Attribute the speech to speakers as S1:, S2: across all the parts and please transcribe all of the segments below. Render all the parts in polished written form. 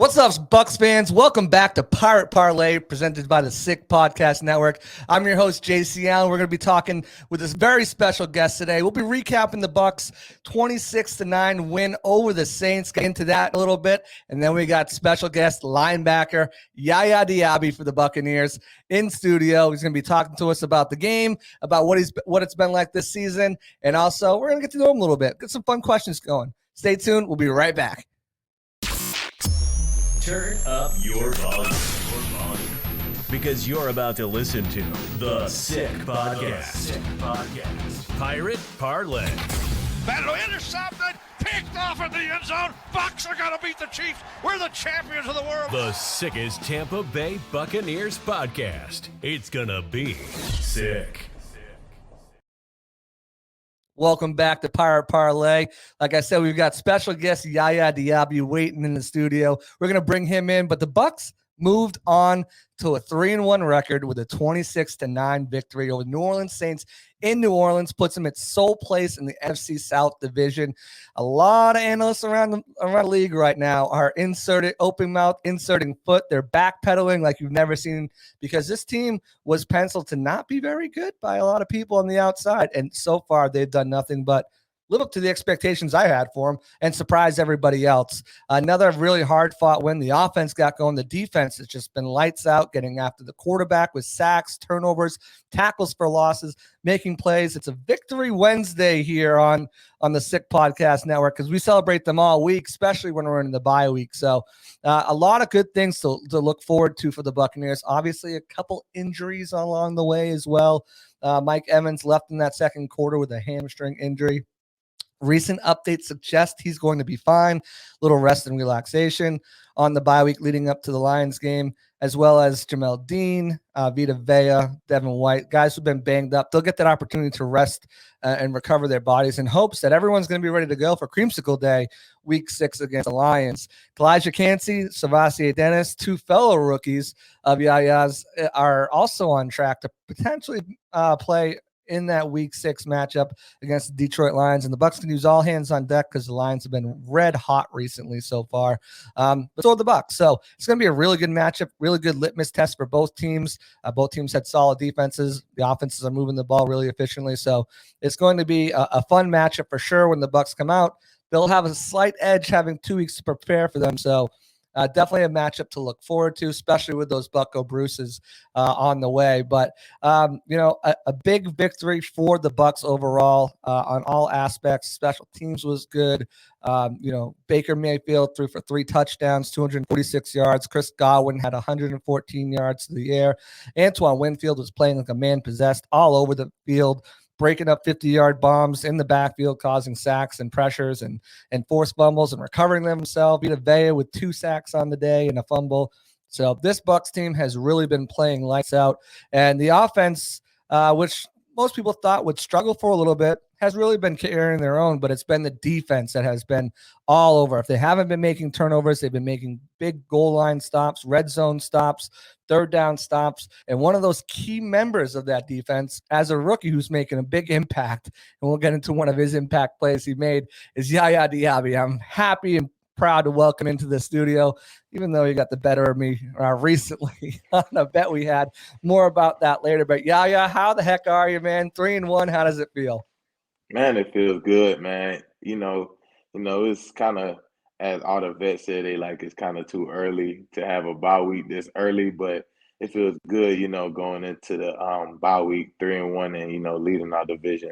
S1: What's up, Bucs fans? Welcome back to Pirate Parlay, presented by the Sick Podcast Network. I'm your host, JC Allen. We're going to be talking with this very special guest today. We'll be recapping the Bucs' 26-9 win over the Saints. Get into that a little bit. And then we got special guest linebacker Yaya Diaby for the Buccaneers in studio. He's going to be talking to us about the game, about what it's been like this season. And also, we're going to get to know him a little bit. Get some fun questions going. Stay tuned. We'll be right back.
S2: Turn up your volume. Because you're about to listen to The Sick Podcast. Pirate Parlay.
S3: Battle intercepted, picked off in the end zone. Bucs are going to beat the Chiefs. We're the champions of the world.
S2: The sickest Tampa Bay Buccaneers podcast. It's gonna be sick.
S1: Welcome back to Pirate Parlay. Like I said, we've got special guest Yaya Diaby waiting in the studio. We're going to bring him in, but the Bucs moved on to a 3-1 record with a 26-9 victory over New Orleans Saints in New Orleans, puts them at sole place in the NFC South division. A lot of analysts around the league right now are open mouth, inserting foot. They're backpedaling like you've never seen, because this team was penciled to not be very good by a lot of people on the outside. And so far, they've done nothing but live up to the expectations I had for them and surprise everybody else. Another really hard-fought win. The offense got going. The defense has just been lights out, getting after the quarterback with sacks, turnovers, tackles for losses, making plays. It's a Victory Wednesday here on the Sick Podcast Network, because we celebrate them all week, especially when we're in the bye week. So a lot of good things to look forward to for the Buccaneers. Obviously, a couple injuries along the way as well. Mike Evans left in that second quarter with a hamstring injury. Recent updates suggest he's going to be fine. Little rest and relaxation on the bye week leading up to the Lions game, as well as Jamel Dean, Vita Vea, Devin White, guys who've been banged up. They'll get that opportunity to rest and recover their bodies in hopes that everyone's going to be ready to go for Creamsicle Day, Week 6 against the Lions. Elijah Cansey, Savasi Dennis, two fellow rookies of Yaya's, are also on track to potentially play in that Week 6 matchup against the Detroit Lions. And the Bucs can use all hands on deck because the Lions have been red hot recently so far. But so are the Bucs. So it's going to be a really good matchup, really good litmus test for both teams. Both teams had solid defenses. The offenses are moving the ball really efficiently. So it's going to be a fun matchup for sure when the Bucs come out. They'll have a slight edge having 2 weeks to prepare for them. So definitely a matchup to look forward to, especially with those Bucco Bruces on the way. But, a big victory for the Bucs overall on all aspects. Special teams was good. Baker Mayfield threw for 3 touchdowns, 246 yards. Chris Godwin had 114 yards to the air. Antoine Winfield was playing like a man possessed all over the field, breaking up 50-yard bombs in the backfield, causing sacks and pressures and forced fumbles and recovering them himself. Vita Vea with 2 sacks on the day and a fumble. So this Bucs team has really been playing lights out. And the offense, which most people thought would struggle for a little bit, has really been carrying their own, but it's been the defense that has been all over. If they haven't been making turnovers, they've been making big goal line stops, red zone stops, third down stops. And one of those key members of that defense, as a rookie who's making a big impact, and we'll get into one of his impact plays he made, is Yaya Diaby. I'm happy and proud to welcome into the studio, even though he got the better of me recently on a bet we had. More about that later. But Yaya, how the heck are you, man? 3-1, how does it feel?
S4: Man, it feels good, man. It's kind of, as all the vets say, it's kind of too early to have a bye week this early, but it feels good, going into the bye week 3-1 and, leading our division.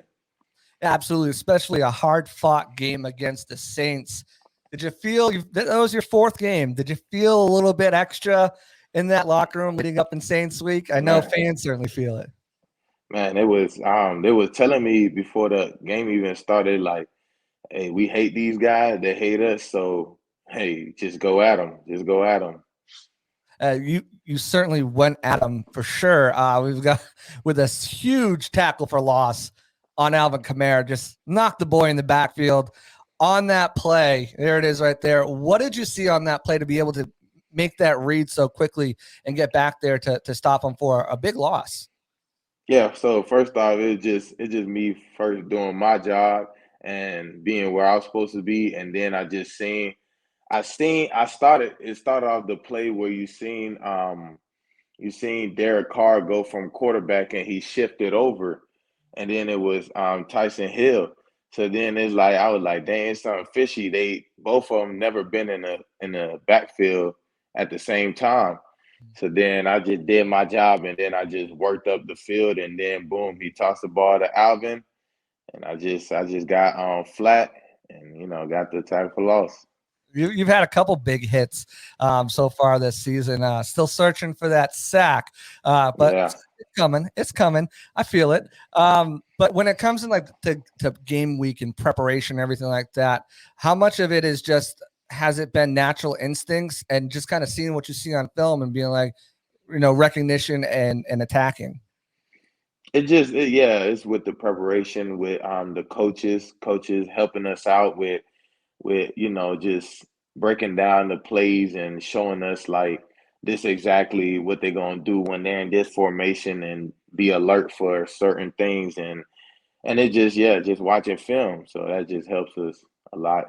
S1: Absolutely, especially a hard-fought game against the Saints. Did you feel that was your 4th game? Did you feel a little bit extra in that locker room leading up in Saints week? I know fans certainly feel it.
S4: Man, they was telling me before the game even started, like, hey, we hate these guys. They hate us. So, hey, just go at them. Just go at them.
S1: You certainly went at them for sure. We've got with a huge tackle for loss on Alvin Kamara, just knocked the boy in the backfield on that play. There it is right there. What did you see on that play to be able to make that read so quickly and get back there to stop him for a big loss?
S4: Yeah, so first off, it's just me first doing my job and being where I was supposed to be, and then I just seen It started off the play where you seen Derek Carr go from quarterback and he shifted over, and then it was Tyson Hill. So then it's like I was like, dang, it's something fishy. They both of them never been in the backfield at the same time. So then I just did my job, and then I just worked up the field, and then boom, he tossed the ball to Alvin, and I just got flat, and got the tackle for loss.
S1: You've had a couple big hits so far this season. Still searching for that sack, but
S4: Yeah.
S1: it's coming. It's coming. I feel it. But when it comes in like to game week and preparation, and everything like that, how much of it is just has it been natural instincts and just kind of seeing what you see on film and being like, recognition and attacking?
S4: It's with the preparation, with the coaches helping us out with just breaking down the plays and showing us like this exactly what they're gonna do when they're in this formation and be alert for certain things, and it just watching film, so that just helps us a lot.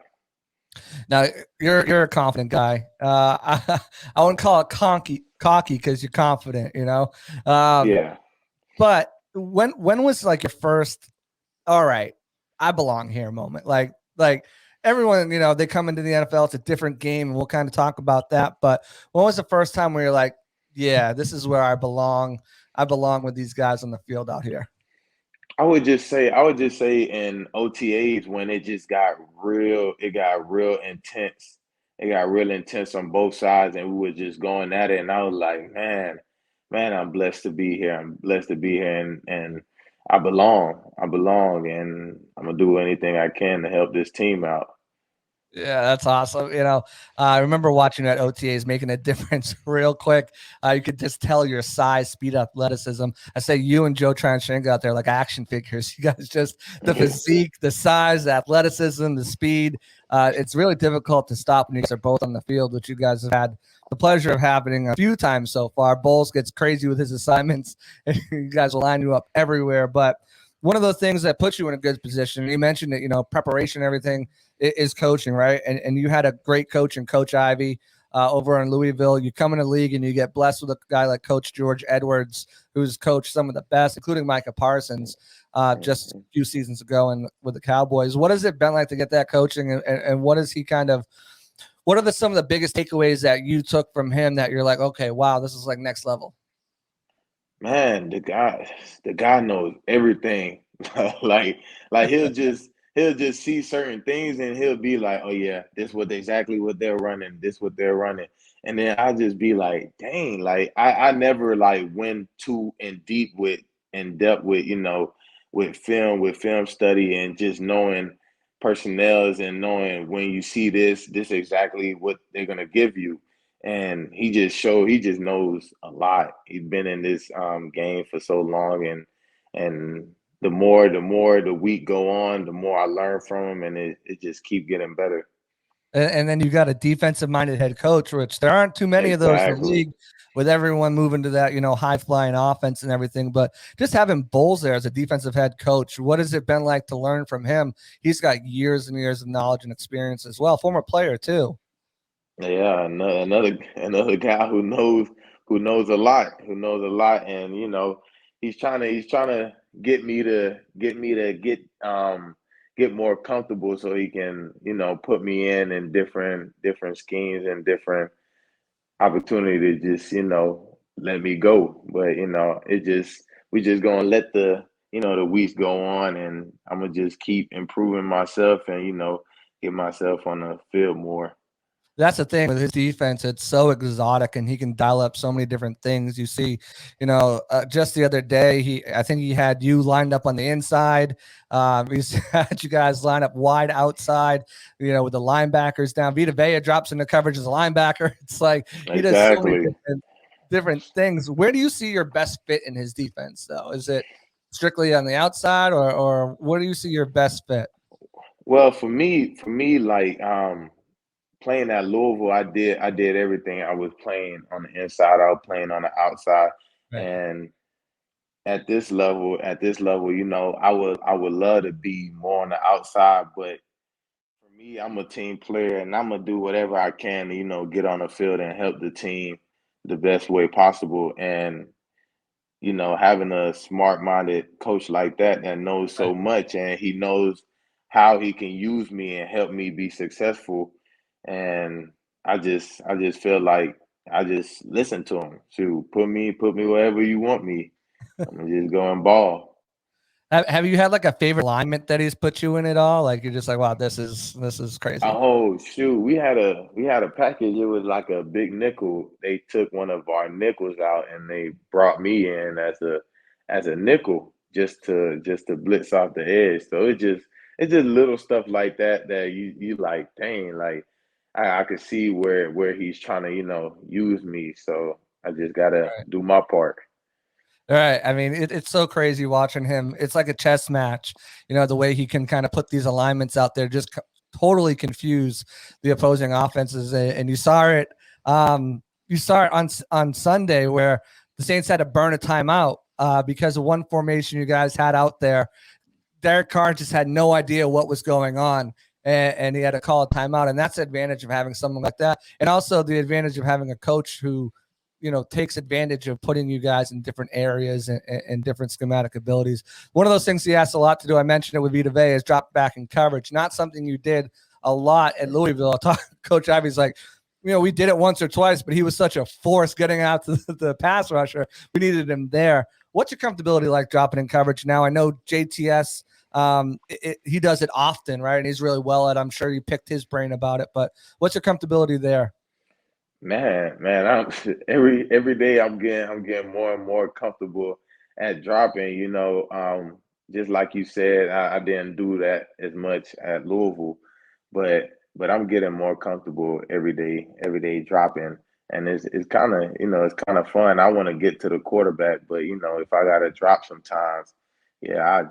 S1: Now you're a confident guy. I wouldn't call it cocky because you're confident,
S4: Yeah.
S1: But when was like your first, all right, I belong here moment? Like everyone, they come into the NFL, it's a different game, and we'll kind of talk about that. But when was the first time where you're like, yeah, this is where I belong? I belong with these guys on the field out here.
S4: I would just say in OTAs when it got real intense. It got real intense on both sides, and we were just going at it. And I was like, man, I'm blessed to be here. I'm blessed to be here, and I belong. I belong, and I'm gonna do anything I can to help this team out.
S1: Yeah, that's awesome. I remember watching that OTAs making a difference real quick. You could just tell your size, speed, athleticism. I say you and Joe Tranchanga out there like action figures. You guys just the physique, the size, the athleticism, the speed. It's really difficult to stop when you guys are both on the field, which you guys have had the pleasure of happening a few times so far. Bowles gets crazy with his assignments, and you guys will line you up everywhere. But one of those things that puts you in a good position. You mentioned that, preparation, everything is coaching, right? And you had a great coach in Coach Ivy over in Louisville. You come in the league and you get blessed with a guy like Coach George Edwards, who's coached some of the best, including Micah Parsons, just a few seasons ago and with the Cowboys. What has it been like to get that coaching, and what is he what are some of the biggest takeaways that you took from him that you're like, okay, wow, this is like next level?
S4: Man, the guy knows everything. like like he'll just see certain things and he'll be like, oh yeah, this what exactly what they're running, this what they're running. And then I'll just be like, dang, like I never like went too in depth with, with film study and just knowing personnels and knowing when you see this exactly what they're gonna give you. And he just knows a lot. He's been in this game for so long, and the more the week go on, the more I learn from him, and it just keep getting better.
S1: And then you got a defensive-minded head coach, which there aren't too many of those in the
S4: Exactly.
S1: league, with everyone moving to that, high-flying offense and everything. But just having Bowles there as a defensive head coach, what has it been like to learn from him? He's got years and years of knowledge and experience as well, former player too.
S4: Yeah, another guy who knows a lot, and he's trying to get more comfortable so he can put me in different schemes and different opportunity to just let me go. But it just we just gonna let the weeks go on, and I'm gonna just keep improving myself and get myself on the field more.
S1: That's the thing with his defense. It's so exotic, and he can dial up so many different things. You see, just the other day, I think he had you lined up on the inside. He's had you guys line up wide outside, with the linebackers down. Vita Vea drops into coverage as a linebacker. It's like he does so many
S4: Exactly.
S1: different things. Where do you see your best fit in his defense, though? Is it strictly on the outside, or where do you see your best fit?
S4: Well, for me, like playing at Louisville, I did everything. I was playing on the inside, I was playing on the outside,
S1: Right.
S4: and at this level, I would love to be more on the outside, but Me, I'm a team player, and I'm gonna do whatever I can to, get on the field and help the team the best way possible. And having a smart-minded coach like that knows
S1: Right.
S4: so much, and he knows how he can use me and help me be successful. And I just feel like I just listen to him. To put me wherever you want me. I'm gonna just go and ball.
S1: Have you had like a favorite alignment that he's put you in at all? Like you're just like, wow, this is crazy.
S4: Oh shoot, we had a package. It was like a big nickel. They took one of our nickels out and they brought me in as a nickel just to blitz off the edge. So it's just little stuff like that you like, dang, like I could see where he's trying to, use me. So I just gotta do my part.
S1: All right. I mean, it's so crazy watching him. It's like a chess match, the way he can kind of put these alignments out there, just totally confuse the opposing offenses. And you saw it on Sunday where the Saints had to burn a timeout because of one formation you guys had out there. Derek Carr just had no idea what was going on. And he had to call a timeout. And that's the advantage of having someone like that. And also the advantage of having a coach who, takes advantage of putting you guys in different areas and different schematic abilities. One of those things he asked a lot to do, I mentioned it with Vita Vea, is drop back in coverage. Not something you did a lot at Louisville. Coach Ivy's like, we did it once or twice, but he was such a force getting out to the pass rusher. We needed him there. What's your comfortability like dropping in coverage now? I know JTS, he does it often, right? And he's really well at it. I'm sure you picked his brain about it, but what's your comfortability there?
S4: Man, I'm every day I'm getting more and more comfortable at dropping. Just like you said, I didn't do that as much at Louisville, but I'm getting more comfortable every day dropping, and it's kind of fun. I want to get to the quarterback, but if I gotta drop sometimes, yeah, I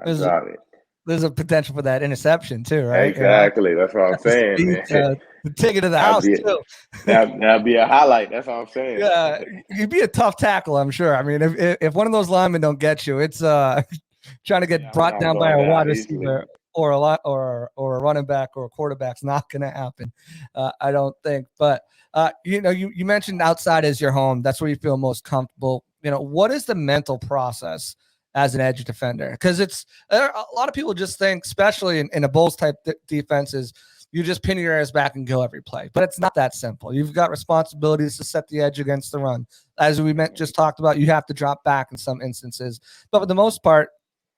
S1: There's a,
S4: drop it.
S1: there's a potential for that interception too, right?
S4: Exactly, that's what I'm
S1: That's the
S4: saying,
S1: speed
S4: man.
S1: to take it to the
S4: That'd
S1: house
S4: be
S1: too.
S4: that'd be a highlight. That's what I'm saying.
S1: Yeah, you'd be a tough tackle, I'm sure. I mean, if one of those linemen don't get you, it's trying to get
S4: Yeah, I'm
S1: brought
S4: not
S1: down by
S4: going
S1: a wide
S4: down easily.
S1: receiver or a running back or a quarterback's not going to happen. I don't think. But you mentioned outside is your home. That's where you feel most comfortable. What is the mental process as an edge defender? Because a lot of people just think, especially in a Bulls type defenses, you just pin your ass back and go every play. But it's not that simple. You've got responsibilities to set the edge against the run. As we just talked about, you have to drop back in some instances. But for the most part,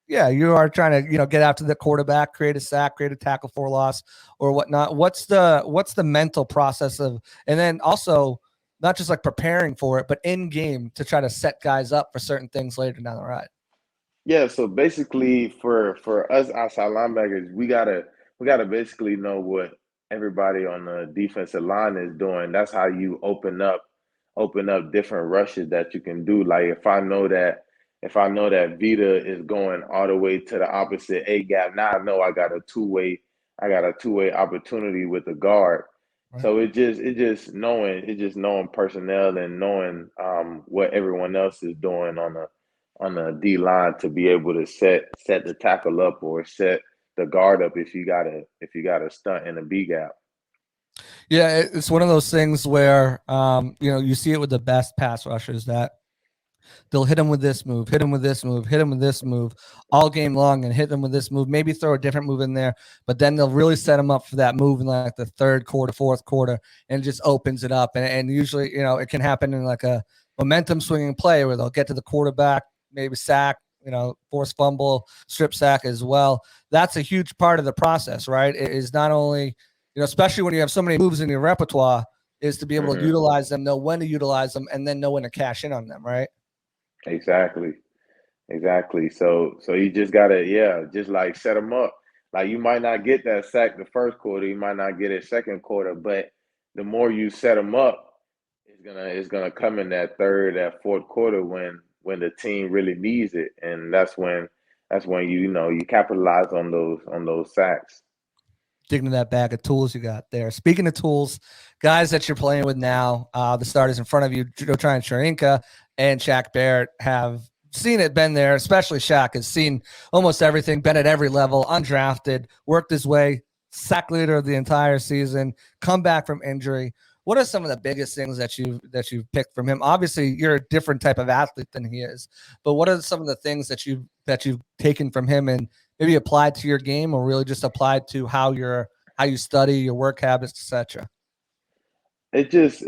S1: yeah, you are trying to, get after the quarterback, create a sack, create a tackle for loss or whatnot. What's the mental process of, and then also not just like preparing for it, but in game to try to set guys up for certain things later down the ride?
S4: Yeah, so basically for us outside linebackers, we gotta basically know what everybody on the defensive line is doing. That's how you open up different rushes that you can do. Like if I know that Vita is going all the way to the opposite A gap, now I know I got a two way opportunity with the guard.
S1: Right.
S4: So it's just knowing personnel and knowing what everyone else is doing on the D line to be able to set the tackle up or set the guard up if you got a stunt in a B gap.
S1: Yeah, it's one of those things where you see it with the best pass rushers that they'll hit him with this move, hit him with this move, hit him with this move all game long and hit him with this move, maybe throw a different move in there, but then they'll really set him up for that move in like the third quarter, fourth quarter, and it just opens it up. And usually, it can happen in like a momentum swinging play where they'll get to the quarterback, maybe sack, force fumble, strip sack as well. That's a huge part of the process, right? It is not only, especially when you have so many moves in your repertoire, is to be able to
S4: Hmm.
S1: utilize them, know when to utilize them, and then know when to cash in on them, right?
S4: Exactly. Exactly. So you just gotta, yeah, just like set them up. Like you might not get that sack the first quarter, you might not get it second quarter, but the more you set them up, it's gonna come in that third, that fourth quarter when the team really needs it, and that's when you capitalize on those sacks.
S1: Digging into that bag of tools you got there. Speaking of tools, guys that you're playing with now, the starters in front of you, Joe Tryon Sharinka and Shaq Barrett have seen it, been there, especially Shaq has seen almost everything, been at every level, undrafted, worked his way sack leader of the entire season, come back from injury. What are some of the biggest things that you've picked from him? Obviously, you're a different type of athlete than he is, but what are some of the things that you've taken from him and maybe applied to your game, or really just applied to how you study, your work habits, etc.?
S4: It just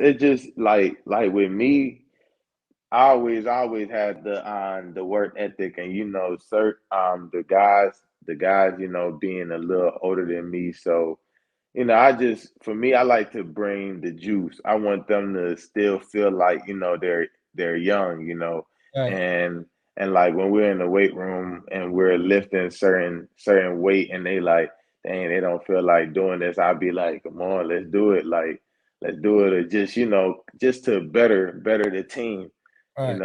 S4: like with me, I always had the work ethic, and the guys being a little older than me, so for me, I like to bring the juice. I want them to still feel like, they're young,
S1: Right.
S4: and like when we're in the weight room and we're lifting certain weight and they like, dang, they don't feel like doing this. I'll be like, come on, let's do it. Like, let's do it. Or just to better the team,
S1: Right.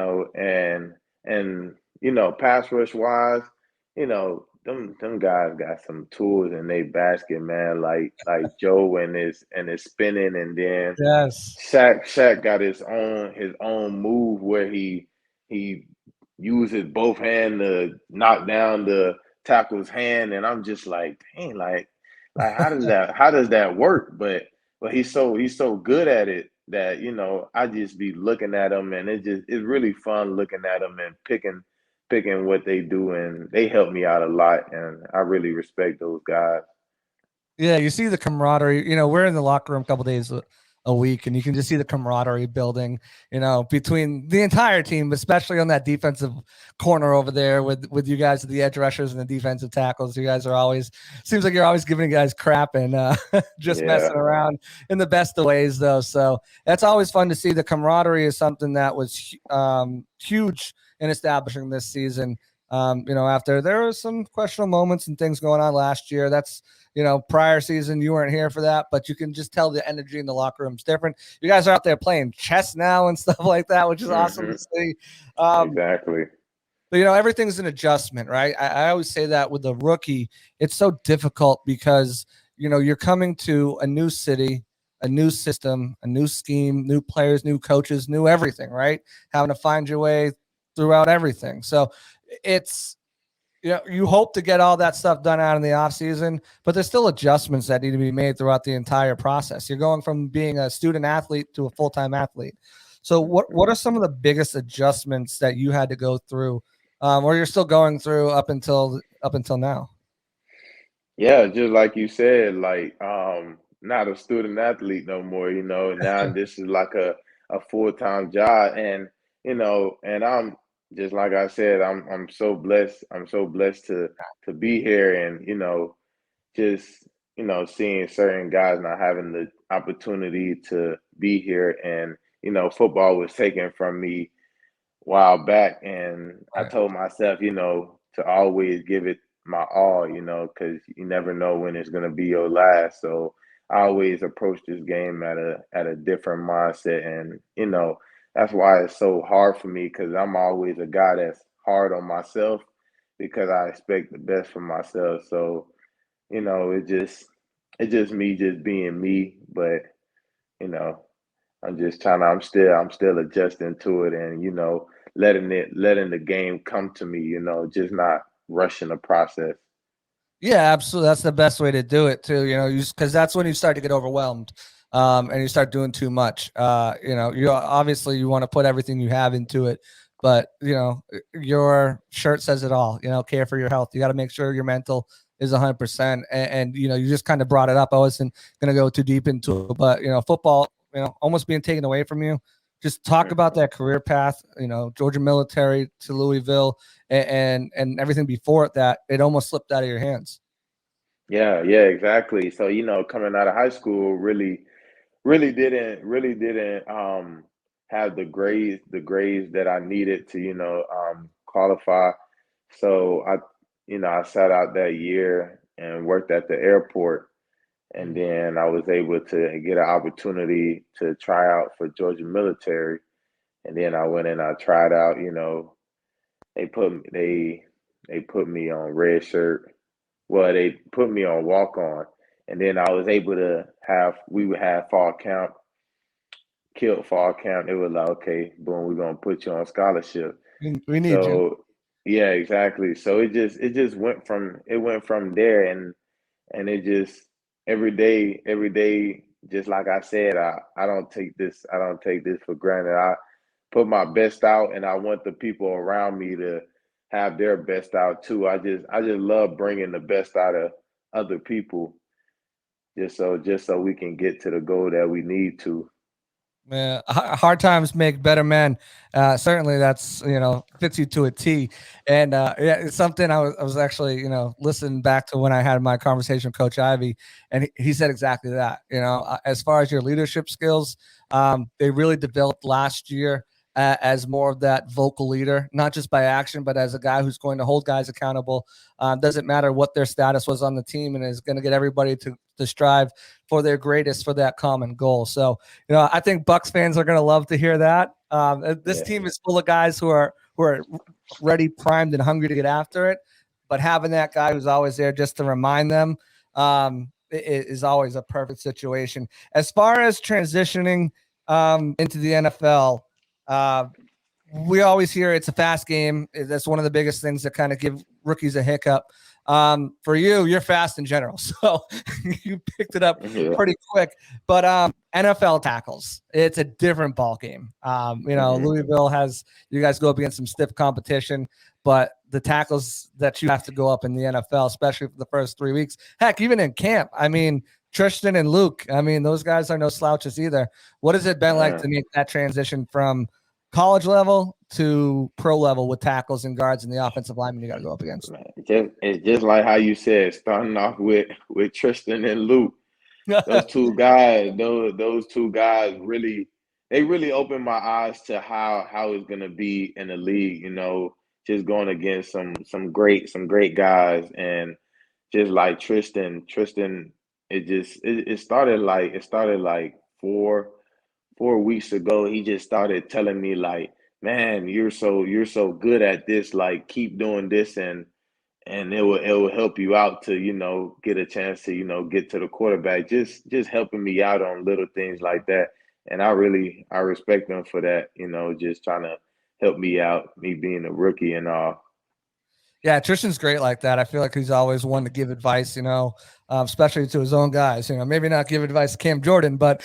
S4: and pass rush wise, them guys got some tools in their basket, man. Like Joe and his spinning, and then
S1: Yes.
S4: Shaq got his own move where he uses both hands to knock down the tackle's hand, and I'm just like, dang, like how does that work? But he's so good at it that I just be looking at him, and it's really fun looking at him and picking what they do, and they help me out a lot, and I really respect those guys.
S1: Yeah, you see the camaraderie. We're in the locker room a couple days a week, and you can just see the camaraderie building. Between the entire team, especially on that defensive corner over there with you guys, the edge rushers and the defensive tackles. You guys are always seems like you're always giving guys crap and just
S4: Yeah.
S1: messing around in the best of ways, though. So that's always fun to see. The camaraderie is something that was huge in establishing this season. After there were some questionable moments and things going on last year, that's prior season, you weren't here for that, but you can just tell the energy in the locker room is different. You guys are out there playing chess now and stuff like that, which is awesome to
S4: Hmm.
S1: see. Um,
S4: Exactly.
S1: but everything's an adjustment, right? I always say that with a rookie, it's so difficult because you're coming to a new city, a new system, a new scheme, new players, new coaches, new everything, right? Having to find your way throughout everything. So it's you hope to get all that stuff done out in the off season, but there's still adjustments that need to be made throughout the entire process. You're going from being a student athlete to a full-time athlete. So what are some of the biggest adjustments that you had to go through, or you're still going through up until now?
S4: Yeah, just like you said, like not a student athlete no more, now this is like a full-time job, and I'm just like I said, I'm so blessed. I'm so blessed to be here, and just seeing certain guys not having the opportunity to be here, and football was taken from me while back, and I
S1: Right.
S4: told myself, to always give it my all, because you never know when it's gonna be your last. So I always approach this game at a different mindset, and that's why it's so hard for me, because I'm always a guy that's hard on myself because I expect the best from myself. So it's just me just being me, but you know I'm still adjusting to it, and letting the game come to me, just not rushing the process.
S1: Yeah, absolutely. That's the best way to do it too. Because that's when you start to get overwhelmed, and you start doing too much. You obviously you want to put everything you have into it, but your shirt says it all. Care for your health. You got to make sure your mental is 100%. And you just kind of brought it up. I wasn't gonna go too deep into it, but football, almost being taken away from you. Just talk about
S4: Mhm.
S1: that career path. Georgia military to Louisville and everything before it, that it almost slipped out of your hands.
S4: Yeah, yeah, exactly. So, coming out of high school, really didn't have the grades that I needed to, qualify. So I sat out that year and worked at the airport, and then I was able to get an opportunity to try out for Georgia military, and then I went and I tried out. They put me on red shirt. Well, they put me on walk on, and then I was able to have we would have fall camp, killed fall camp. It was like, okay, boom, we're gonna put you on scholarship.
S1: We need you.
S4: So yeah, exactly. So it just went from there, and it just every day, just like I said, I don't take this for granted. I put my best out, and I want the people around me to have their best out too. I just love bringing the best out of other people, just so we can get to the goal that we need to.
S1: Yeah, hard times make better men. Certainly, that's fits you to a T. And yeah, it's something I was actually listening back to when I had my conversation with Coach Ivy, and he said exactly that. As far as your leadership skills, they really developed last year as more of that vocal leader, not just by action, but as a guy who's going to hold guys accountable. Doesn't matter what their status was on the team, and is going to get everybody to strive for their greatest, for that common goal. So I think Bucs fans are going to love to hear that. This team is full of guys who are ready, primed, and hungry to get after it. But having that guy who's always there just to remind them is always a perfect situation. As far as transitioning into the NFL, we always hear it's a fast game. That's one of the biggest things that kind of give rookies a hiccup. For you, you're fast in general, so you picked it up pretty quick. But NFL tackles, it's a different ball game. Louisville has you guys go up against some stiff competition, but the tackles that you have to go up in the NFL, especially for the first 3 weeks, heck, even in camp. I mean, Tristan and Luke, those guys are no slouches either. What has it been like to make that transition from college level to pro level with tackles and guards and the offensive linemen you got to go up against?
S4: It's just like how you said, starting off with Tristan and Luke. Those two guys, those two guys really opened my eyes to how it's gonna be in the league. Just going against some great guys, and just like Tristan, it started like 4 weeks ago. He just started telling me like, man, you're so good at this. Like, keep doing this, and it will help you out to get a chance to get to the quarterback. Just helping me out on little things like that, and I respect him for that. Just trying to help me out, me being a rookie and all.
S1: Yeah, Tristan's great like that. I feel like he's always one to give advice, especially to his own guys. Maybe not give advice to Cam Jordan, but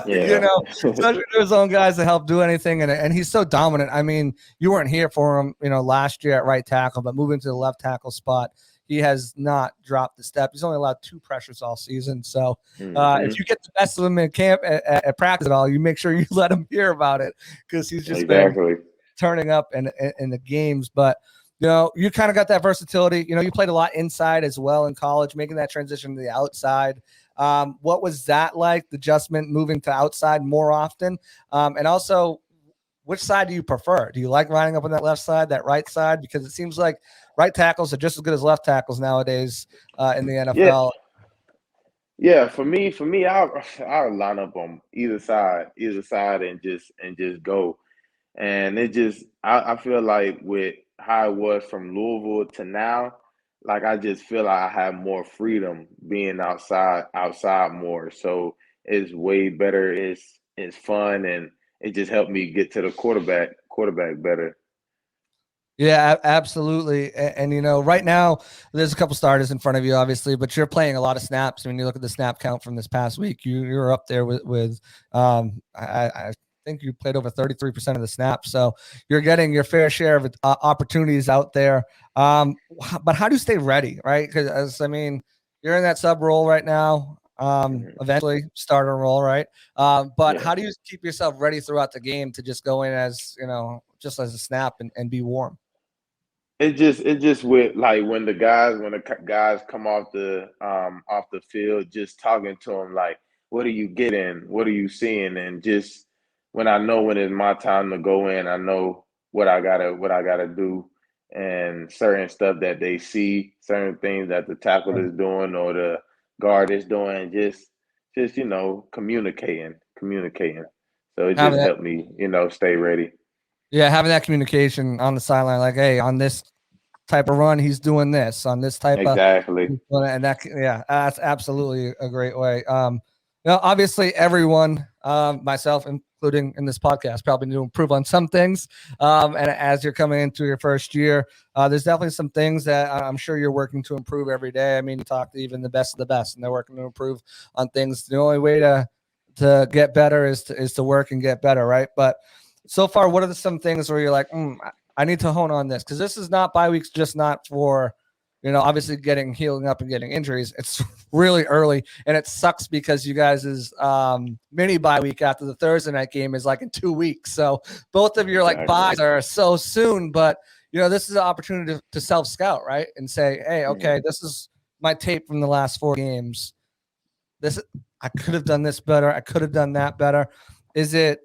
S4: Yeah.
S1: especially to his own guys to help do anything. And he's so dominant. I mean, you weren't here for him, last year at right tackle, but moving to the left tackle spot, he has not dropped the step. He's only allowed 2 pressures all season. So if you get the best of him in camp at practice at all, you make sure you let him hear about it, because he's just been turning up in the games. But you kind of got that versatility. You played a lot inside as well in college, making that transition to the outside. What was that like, the adjustment moving to outside more often? And also, which side do you prefer? Do you like lining up on that left side, that right side? Because it seems like right tackles are just as good as left tackles nowadays in the NFL.
S4: Yeah, for me, I'll line up on either side, and just go. And I feel like with how it was from Louisville to now, like I just feel like I have more freedom being outside more. So it's way better. It's fun, and it just helped me get to the quarterback better.
S1: Yeah, absolutely. And right now there's a couple starters in front of you, obviously, but you're playing a lot of snaps. When you look at the snap count from this past week, you're up there with I think you played over 33% of the snaps. So you're getting your fair share of opportunities out there. But how do you stay ready, right? Because you're in that sub role right now. Eventually starter role, right? But how do you keep yourself ready throughout the game to just go in as just as a snap and be warm?
S4: It just with like when the guys come off the field, just talking to them like, what are you getting? What are you seeing? And just when it's my time to go in, I know what I gotta do, and certain stuff that they see, certain things that the tackle is doing or the guard is doing, just communicating. So it just helped me, stay ready.
S1: Yeah, having that communication on the sideline, like, hey, on this type of run, he's doing this. On this type
S4: Exactly.
S1: and that's absolutely a great way. Now, obviously, everyone, myself including in this podcast, probably need to improve on some things. And as you're coming into your first year, there's definitely some things that I'm sure you're working to improve every day. I mean, you talk to even the best of the best, and they're working to improve on things. The only way to get better is to work and get better, right? But so far, what are some things where you're like, I need to hone on this? Because this is not bye weeks, just not for, obviously healing up and getting injuries. It's really early, and it sucks because you guys' mini bye week after the Thursday night game is like in 2 weeks. So both of your like buys are so soon, but this is an opportunity to self scout, right? And say, hey, okay, this is my tape from the last 4 games. I could have done this better. I could have done that better. Is it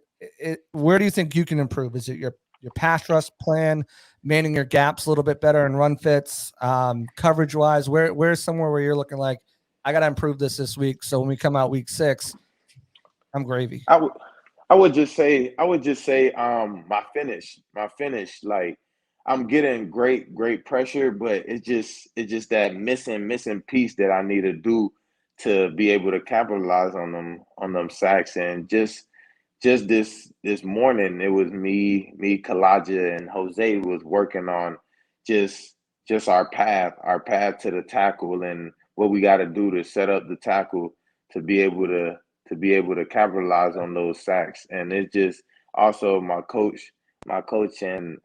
S1: where do you think you can improve? Is it your pass rush plan, manning your gaps a little bit better and run fits, coverage wise? Where's somewhere where you're looking like, I got to improve this week, so when we come out week 6, I'm gravy?
S4: I would just say my finish, like I'm getting great pressure, but it's just that missing piece that I need to do to be able to capitalize on them sacks. And just this morning, it was me, Kalaja, and Jose was working on just our path to the tackle and what we got to do to set up the tackle to be able to capitalize on those sacks. And it's just also my coach and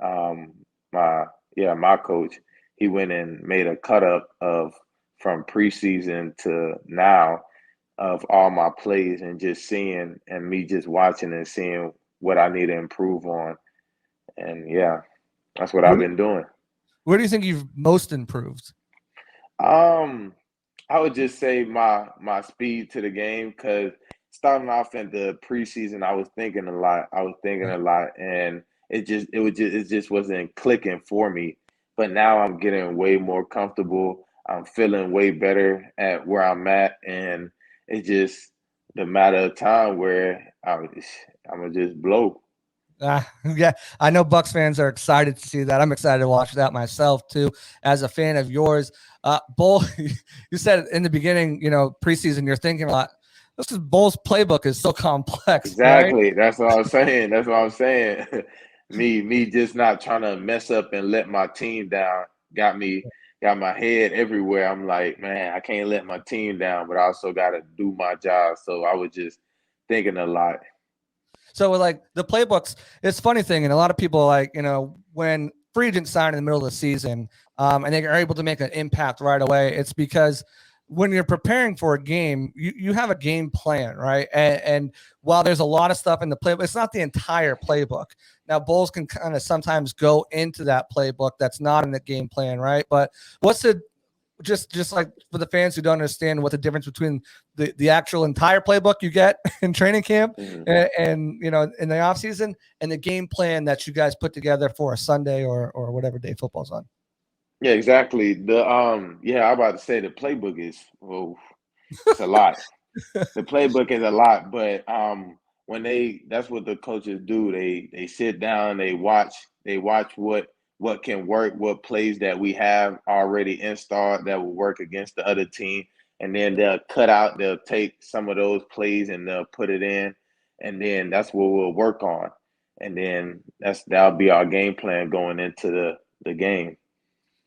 S4: my coach, he went and made a cut up of from preseason to now of all my plays and just seeing and me just watching and seeing what I need to improve on. And yeah, that's what I've been doing.
S1: Where do you think you've most improved?
S4: I would just say my speed to the game, because starting off in the preseason, I was thinking a lot, and it just wasn't clicking for me. But now I'm getting way more comfortable. I'm feeling way better at where I'm at, and it's just the matter of time where I'm gonna just blow.
S1: Yeah, I know Bucs fans are excited to see that. I'm excited to watch that myself too, as a fan of yours. Bull, you said in the beginning, preseason, you're thinking a lot. This is Bull's playbook is so complex.
S4: Exactly.
S1: Right?
S4: That's what I'm saying. me just not trying to mess up and let my team down got my head everywhere. I'm like, man, I can't let my team down, but I also got to do my job. So I was just thinking a lot.
S1: So like the playbooks, it's a funny thing. And a lot of people when free agents sign in the middle of the season and they are able to make an impact right away, it's because when you're preparing for a game, you have a game plan, right? And while there's a lot of stuff in the playbook, it's not the entire playbook. Now, Bulls can kind of sometimes go into that playbook that's not in the game plan, right? But what's the just like for the fans who don't understand what the difference between the actual entire playbook you get in training camp and in the off season and the game plan that you guys put together for a Sunday or whatever day football's on?
S4: Yeah, exactly. I'm about to say the playbook is it's a lot. The playbook is a lot, but when that's what the coaches do. They sit down, they watch what can work, what plays that we have already installed that will work against the other team, and then they'll take some of those plays and they'll put it in, and then that's what we'll work on, and then that'll be our game plan going into the game.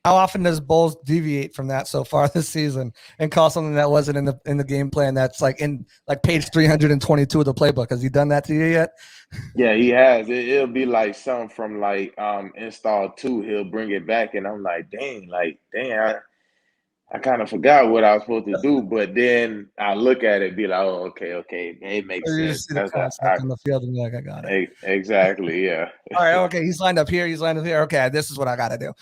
S1: How often does Bulls deviate from that so far this season and call something that wasn't in the game plan that's like in like page 322 of the playbook? Has he done that to you yet?
S4: Yeah, he has. It'll be like something from like install 2. He'll bring it back, and I'm like, dang, I kind of forgot what I was supposed to do. But then I look at it, be like, oh, okay, it makes sense.
S1: You just see the concept on the field and you're like, I got it.
S4: Exactly, yeah.
S1: All right, okay, he's lined up here. He's lined up here. Okay, this is what I got to do.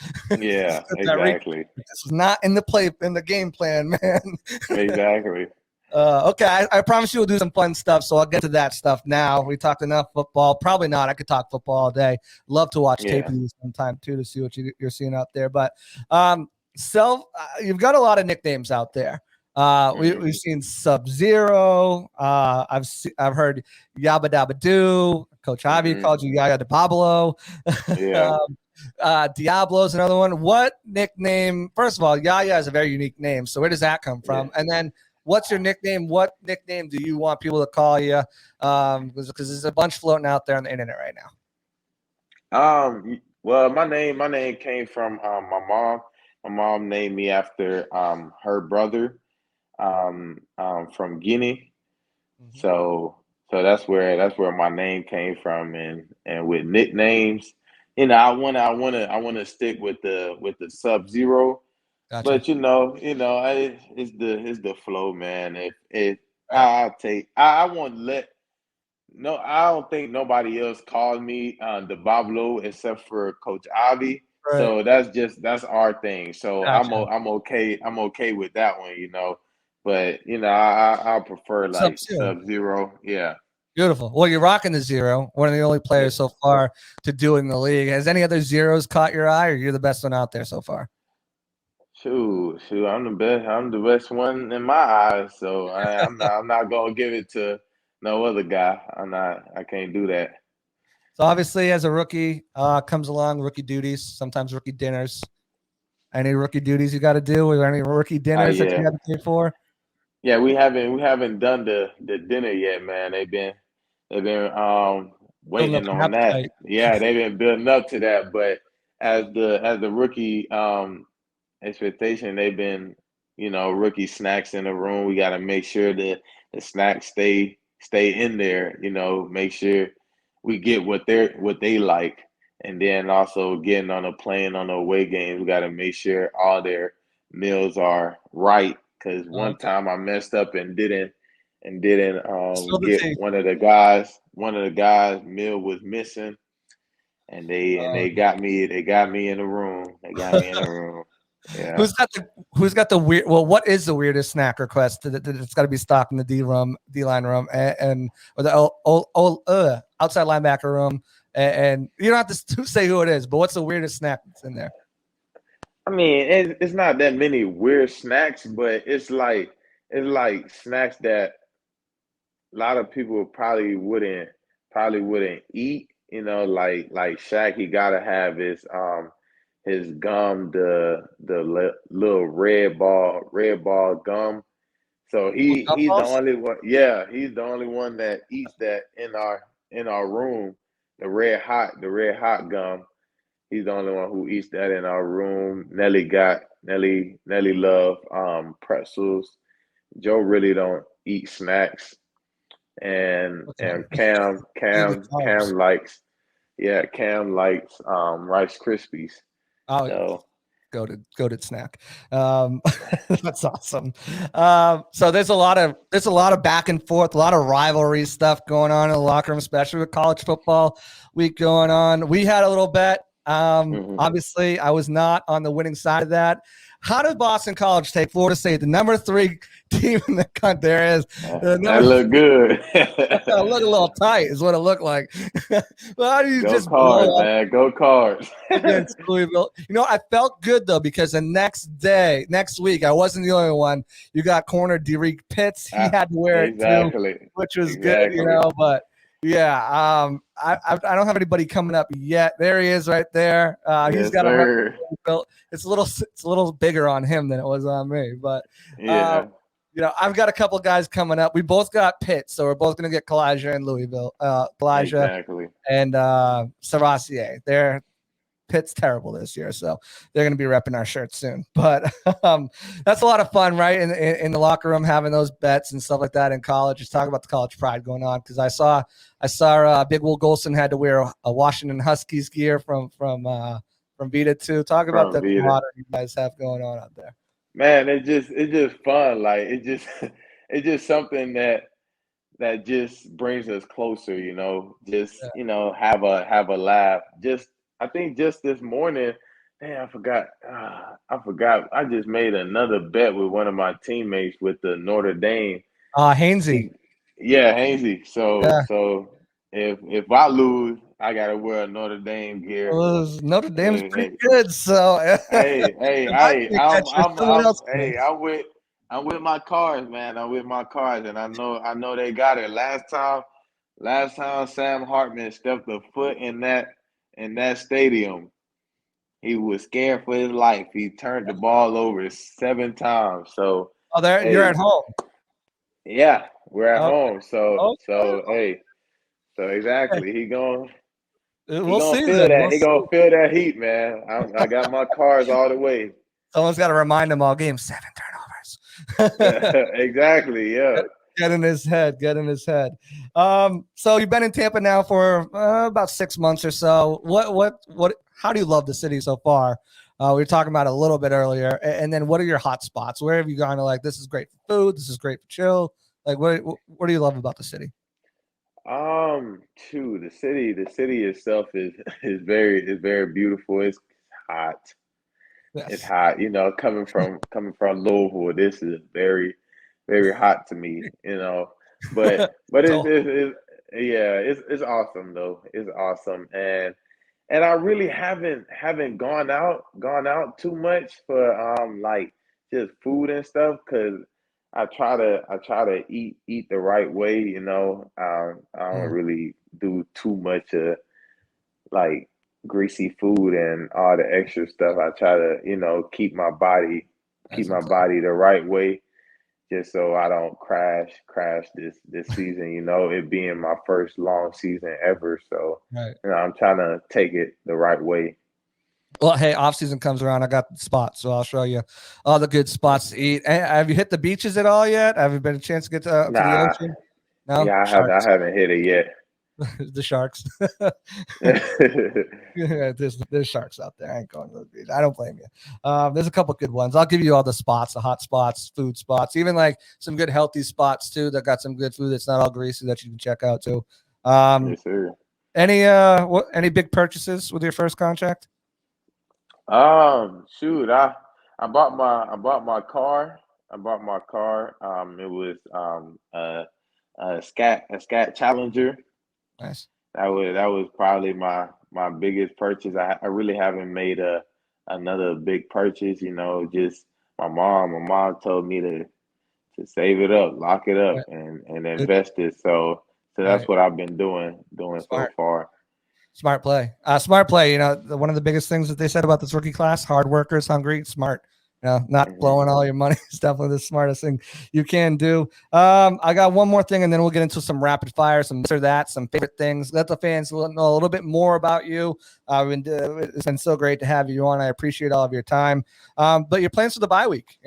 S4: Yeah, exactly.
S1: This is not in the game plan, man.
S4: Exactly.
S1: Okay, I promise you we'll do some fun stuff, so I'll get to that stuff now. We talked enough football. Probably not. I could talk football all day. Love to watch tape of you sometime, too, to see what you're seeing out there. But you've got a lot of nicknames out there. We've seen Sub-Zero. I've heard Yabba Dabba Doo. Coach Ivy called you Yaya Diaby.
S4: Yeah.
S1: Diablo's another one. What nickname? First of all, Yaya is a very unique name. So where does that come from?
S4: Yeah.
S1: And then what's your nickname? What nickname do you want people to call you? Because there's a bunch floating out there on the internet right now.
S4: Well, my name came from my mom. My mom named me after her brother from Guinea.
S1: Mm-hmm.
S4: So that's where my name came from, and with nicknames, I wanna stick with the Sub-Zero,
S1: Gotcha.
S4: but it's the flow, man. If
S1: Right.
S4: I won't let no, I don't think nobody else called me the Bablo except for Coach Avi.
S1: Right.
S4: So that's our thing. So
S1: Gotcha.
S4: I'm okay. I'm okay with that one. But I prefer like
S1: Sub-Zero.
S4: Sub-Zero. Yeah.
S1: Beautiful. Well, you're rocking the zero. One of the only
S4: Yeah.
S1: players so far to do it in the league. Has any other zeros caught your eye, or you're the best one out there so far?
S4: Shoot. I'm the best. I'm the best one in my eyes. So I'm not gonna give it to no other guy. I'm not. I can't do that.
S1: So obviously, as a rookie, comes along rookie duties, sometimes rookie dinners. Any rookie duties you got to do, or any rookie dinners that you
S4: Yeah.
S1: got to pay for?
S4: Yeah, we haven't done the dinner yet, man. They've been
S1: Building up
S4: waiting
S1: an
S4: on that.
S1: appetite.
S4: Yeah, they've been building up to that. But as the rookie expectation, they've been rookie snacks in the room. We got to make sure that the snacks stay in there. Make sure we get what they like, and then also getting on a plane on the away games. We got to make sure all their meals are right. Because one
S1: Okay.
S4: time I messed up and didn't
S1: Spill the
S4: get
S1: tea.
S4: one of the guys meal was missing, and they and
S1: Oh.
S4: they got me in the room. They got me in the room. Yeah.
S1: Who's got the weird? Well, what is the weirdest snack request that's got to be stocked in the D line room, and or the outside linebacker room? And you don't have to say who it is, but what's the weirdest snack that's in there?
S4: I mean, it's not that many weird snacks, but it's like snacks that a lot of people probably wouldn't eat. Like Shaq, he gotta have his gum, the little red ball gum. So
S1: Little
S4: he's the
S1: gumballs?
S4: only one. Yeah, he's the only one that eats that in our room. The red hot gum. He's the only one who eats that in our room. Nelly love pretzels. Joe really don't eat snacks, and
S1: What's
S4: and
S1: on?
S4: Cam
S1: Leave the
S4: Cam
S1: carbs.
S4: Cam likes yeah Cam likes Rice Krispies.
S1: Oh,
S4: So
S1: goated snack. That's awesome. So there's a lot of back and forth, a lot of rivalry stuff going on in the locker room, especially with college football week going on. We had a little bet.
S4: mhm.
S1: Obviously, I was not on the winning side of that. How did Boston College take Florida State, the number 3 team in the country? There is the
S4: That
S1: number
S4: look good.
S1: look a little tight, is what it looked like. Well, how do you
S4: Go
S1: just blow
S4: Cards, man. Go Cards.
S1: against Louisville? I felt good though because the next week, I wasn't the only one. You got corner Derek Pitts. He had to wear it too,
S4: Exactly.
S1: which was good,
S4: Exactly.
S1: But yeah, I don't have anybody coming up yet. There he is, right there. He's
S4: Yes,
S1: got a record
S4: sir.
S1: built. It's a little bigger on him than it was on me, but.
S4: Yeah,
S1: I've got a couple guys coming up. We both got Pitts, so we're both going to get Kalijah in Louisville. Kalijah
S4: exactly.
S1: and Saracier. Pitt's terrible this year, so they're going to be repping our shirts soon. But that's a lot of fun, right? In the locker room, having those bets and stuff like that in college. Just talk about the college pride going on, because I saw Big Will Golson had to wear a Washington Huskies gear from Vita too. Talk about
S4: From
S1: that
S4: Vita.
S1: camaraderie you guys have going on out there.
S4: Man, it's just fun. Like it's just something that just brings us closer. Just have a laugh. I think just this morning, man, I forgot. I just made another bet with one of my teammates with the Notre Dame.
S1: Hainsey.
S4: He, yeah, Hainsey. So
S1: Yeah.
S4: so if I lose, I gotta wear a Notre Dame gear.
S1: Well, Notre Dame's
S4: Hey,
S1: pretty good, so
S4: hey, hey,
S1: if I
S4: hey,
S1: can't
S4: I'm,
S1: catch you,
S4: I'm,
S1: someone
S4: I'm,
S1: else can.
S4: hey, I'm with my cards, man. I'm with my cards, and I know they got it. Last time Sam Hartman stepped a foot in that stadium, he was scared for his life. He turned the ball over 7 times. So,
S1: Oh, there you're at
S4: hey,
S1: home.
S4: Yeah, we're at
S1: Oh,
S4: home. So
S1: okay.
S4: so exactly. He
S1: We'll
S4: gonna
S1: see
S4: feel
S1: then.
S4: that.
S1: We'll
S4: He
S1: see.
S4: gonna feel that heat, man. I got my cars all the way.
S1: Someone's got to remind him all game 7 turnovers.
S4: Exactly. Yeah.
S1: Get in his head. Get in his head. So you've been in Tampa now for about 6 months or so. What? How do you love the city so far? We were talking about it a little bit earlier. And then what are your hot spots? Where have you gone to like, this is great for food. This is great for chill. Like, what do you love about the city?
S4: Too, the city itself is very beautiful. It's hot. It's
S1: Yes.
S4: hot. Coming from Louisville, this is very hot to me. But it's,
S1: So
S4: it's, it's yeah, it's awesome though. It's awesome, and I really haven't gone out too much for like just food and stuff because I try to eat the right way. I don't
S1: mm,
S4: really do too much like greasy food and all the extra stuff. I try to keep my body keep
S1: that's
S4: my
S1: important.
S4: body the right way just so I don't crash this season. It being my first long season ever, so
S1: Right.
S4: I'm trying to take it the right way.
S1: Well, hey, off season comes around. I got the spots, so I'll show you all the good spots to eat. Hey, have you hit the beaches at all yet? Have you been a chance to get to the
S4: Nah,
S1: ocean? No,
S4: yeah, I
S1: sharks.
S4: haven't hit it yet.
S1: The sharks. Yeah, there's sharks out there. I ain't going to the beach. I don't blame you. There's a couple good ones. I'll give you all the spots, the hot spots, food spots, even like some good healthy spots too that got some good food that's not all greasy that you can check out too. Um,
S4: Yes, sir.
S1: any big purchases with your first contract?
S4: Shoot, I bought my car. I bought my car. It was a scat Challenger.
S1: Nice.
S4: That was probably my biggest purchase. I really haven't made another big purchase. Just my mom told me to save it up, lock it up,
S1: Right.
S4: and
S1: Good.
S4: invest it. So that's
S1: Right.
S4: what I've been doing so
S1: Smart.
S4: far.
S1: Smart play. Smart play. One of the biggest things that they said about this rookie class: hard workers, hungry, smart. Not
S4: Hmm.
S1: blowing all your money is definitely the smartest thing you can do. I got one more thing, and then we'll get into some rapid fire, some this or that, some favorite things. Let the fans know a little bit more about you. It's been so great to have you on. I appreciate all of your time. But your plans for the bye week,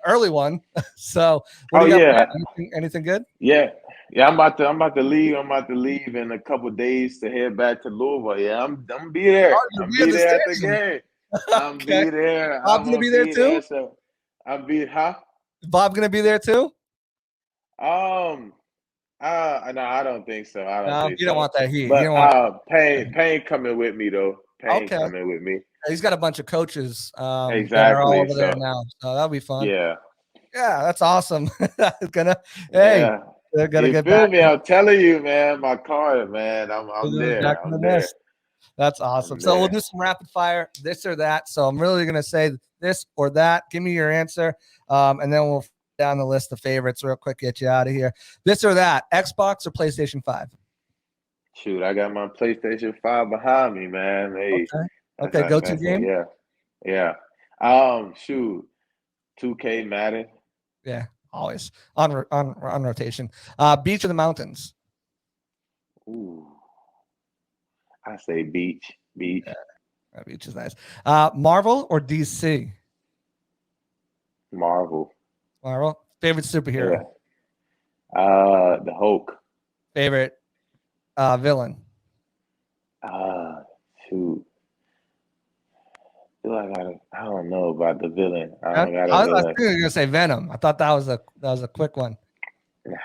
S1: early one. So what
S4: Oh
S1: do you got planned?
S4: yeah,
S1: Anything good?
S4: yeah, yeah. I'm about to leave. I'm about to leave in a couple days to head back to Louisville. Yeah, I'm gonna be there.
S1: Oh, you'll
S4: I'm
S1: be in
S4: be
S1: the
S4: there at the
S1: stadium.
S4: game. I'm
S1: Okay.
S4: be there.
S1: Bob
S4: I'm
S1: gonna
S4: gonna
S1: be there
S4: be there.
S1: too?
S4: So I'll be huh?
S1: Bob gonna be there too?
S4: Um. No, I don't think so. I don't
S1: No,
S4: think
S1: you don't
S4: so.
S1: want that heat. You
S4: But
S1: don't want
S4: Payne coming with me though. Payne
S1: okay.
S4: coming with me.
S1: He's got a bunch of coaches that are all
S4: Exactly.
S1: over there
S4: So
S1: now. So that'll be fun.
S4: yeah,
S1: Yeah, that's awesome. Gonna hey,
S4: yeah.
S1: they're gonna
S4: You
S1: get
S4: feel
S1: back
S4: me? I'm telling you, man. My car, man. I'm
S1: back
S4: there.
S1: in the
S4: I'm there.
S1: nest. That's awesome.
S4: I'm
S1: So we'll
S4: there.
S1: do some rapid fire, this or that. So I'm really gonna say this or that. Give me your answer. And then we'll down the list of favorites real quick, get you out of here. This or that, Xbox or PlayStation 5?
S4: Shoot, I got my PlayStation 5 behind me, man. Hey,
S1: Okay.
S4: that's
S1: Okay,
S4: a,
S1: go-to
S4: that's a,
S1: game?
S4: yeah, yeah. Shoot, 2K Madden.
S1: Yeah, always on rotation. Beach or the mountains?
S4: Ooh, I say beach, beach,
S1: Beach is nice. Marvel or DC?
S4: Marvel.
S1: Marvel. Favorite
S4: Yeah.
S1: superhero?
S4: The Hulk.
S1: Favorite villain?
S4: Uh, Shoot. I don't know about the villain. I
S1: I,
S4: don't got a
S1: I think
S4: villain.
S1: you were gonna say Venom. I thought that was a quick one. No,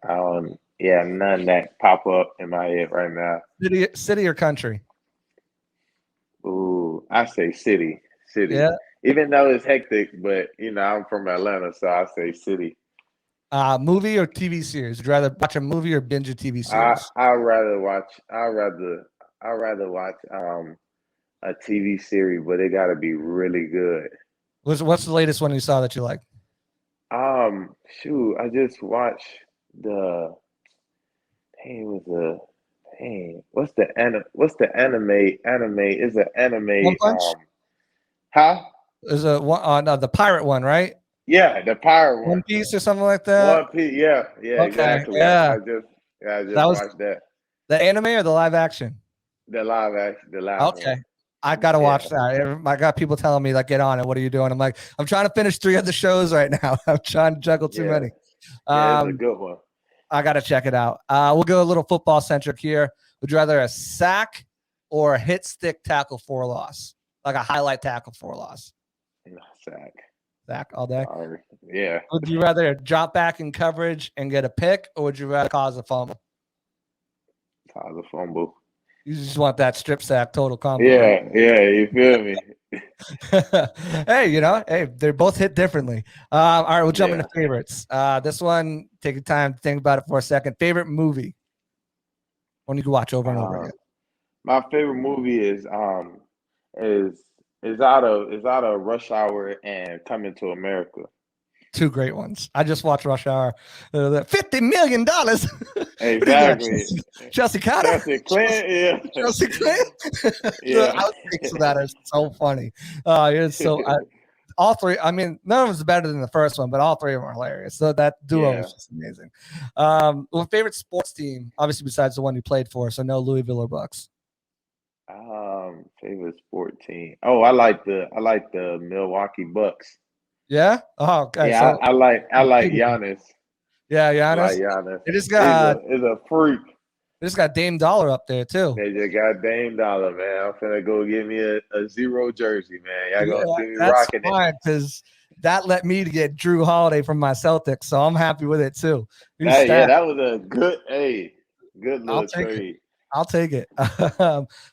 S4: I don't, yeah, none that pop up in my head right now.
S1: city or country?
S4: Ooh, I say city.
S1: Yeah.
S4: Even though it's hectic, but I'm from Atlanta, so I say city.
S1: Movie or TV series? Would you rather watch a movie or binge a TV
S4: I
S1: series?
S4: I rather watch. I rather watch a TV series, but it got to be really good.
S1: What's the latest one you saw that you like?
S4: Shoot, I just watched the. Dang, it was a. Dang, what's the anime? Anime is an anime.
S1: One Punch
S4: How?
S1: is a one. No, the pirate one, right?
S4: Yeah, the Pirate
S1: One
S4: one.
S1: Piece or something like that?
S4: One Piece. Yeah,
S1: Okay,
S4: exactly.
S1: yeah.
S4: I
S1: That
S4: just
S1: was
S4: watched that.
S1: the anime or the live action?
S4: The live
S1: Okay.
S4: one.
S1: I gotta watch
S4: Yeah,
S1: that. I got people telling me like, get on it. What are you doing? I'm like, I'm trying to finish 3 other shows right now. I'm trying to juggle too
S4: yeah,
S1: many.
S4: yeah. It's a
S1: Um,
S4: good one.
S1: I gotta check it out. We'll go a little football centric here. Would you rather a sack or a hit stick tackle for loss, like a highlight tackle for loss?
S4: Sack.
S1: Sack all day.
S4: Sorry. Yeah.
S1: Would you rather drop back in coverage and get a pick, or would you rather cause a fumble?
S4: Cause a fumble.
S1: You just want that strip sack total combo, right?
S4: Yeah, yeah. You feel me?
S1: Hey, hey, they're both hit differently. All right, we'll jump
S4: Yeah.
S1: into favorites. This one, take your time to think about it for a second. Favorite movie? One you can watch over and over again.
S4: My favorite movie is is out of Rush Hour and Coming to America.
S1: 2 great ones. I just watched Rush Hour. $50 million.
S4: Exactly.
S1: Chelsea Carter.
S4: Chelsea Clinton. Yeah.
S1: Chelsea Clinton. The
S4: Yeah.
S1: outtakes of that are so funny. It's so all 3. I mean, none of them is better than the first one, but all 3 of them are hilarious. So that duo
S4: Yeah.
S1: is just amazing. Well, favorite sports team, obviously besides the one you played for, so no Louisville or Bucks.
S4: Favorite sport team. Oh, I like the Milwaukee Bucks.
S1: Yeah. Oh, okay.
S4: Yeah,
S1: So
S4: I like Giannis.
S1: yeah,
S4: I like
S1: Giannis.
S4: Giannis.
S1: It just
S4: He's
S1: got
S4: a freak.
S1: Dame Dollar up there too.
S4: They just got Dame Dollar, man. I'm finna go get me a zero jersey, man. Y'all
S1: Yeah,
S4: gonna see me
S1: that's
S4: rocking it.
S1: fine because that let me to get Drew Holiday from my Celtics, so I'm happy with it too. He's
S4: Hey, yeah,
S1: stacked.
S4: that was a good
S1: I'll
S4: little
S1: take it.
S4: trade.
S1: I'll take it.